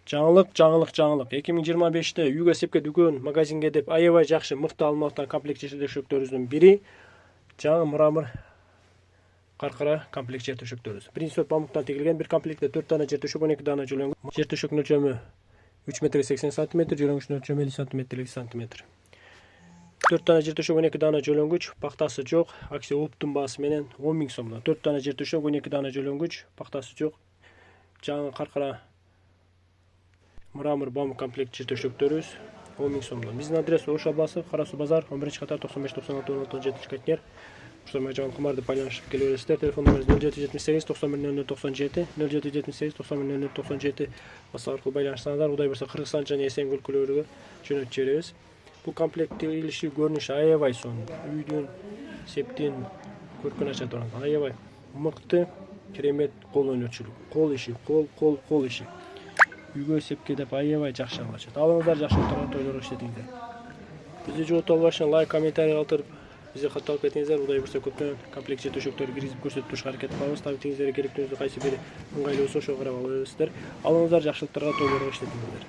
Жаңылык 2025-те үйгө эсепке дүкөн, магазинге деп аябай жакшы мыкты алмактан комплект жер төшөктөрүбүздүн бири жаңы мрамор каркара комплект жер төшөктөрүбүз. Биринчи сорт памуктан тигилген, бир комплектте 4 дана жер төшөк, 12 дана жөлөңгүч. Жер төшөктүн өлчөмү 3,80 см, жөлөңгүчтүн өлчөмү 50 см. 4 дана жер төшөк, 12 дана жөлөңгүч, пактасы жок, акция оптун баасы менен 10 000 сомдон. 4 дана жер төшөк, 12 дана жөлөңгүч, пактасы жок, жаңы каркара мрамор бамук комплект жер төшөктөрүбүз 10 000 сомдон. Биздин адрес Ош областы, Кара Суу базар, 11-катар 95-96-17 катнер. Ушулар менен кумарды байланышып келе бересиздер. Телефон номерибиз 0778 91 0097, 0778 91 0097. WhatsApp аркылуу байланышсаңыздар, Кудай буйрса Кыргызстан жана Эсен өлкөлөрүгө жөнөтүп жиберебиз. Бул комплект тигилиши көрүнүшү аябай сонун. Үйдүн, септин көркүн ача турган. Аябай мыкты, керемет кол өнөрчүлүк. Кол иши, кол иши. Үйгө эсепке деп аябай жакшы алышат. Алыңыздар, жакшылыктарга, тойлорго иштетиңиздер. Бизди жогото албаш үчүн лайк, комментарий калтырып, бизге кат алып кетиңиздер. Кудай буйрса көптөн комплект жер төшөктөрдү киргизип көрсөтүп турушка аракет кылабыз. Табитиңиздерге керектүүсү кайсы бири ыңгайлуу болсо ошого карап ала бересиздер. Алыңыздар, жакшылыктарга, тойлорго иштетиңиздер.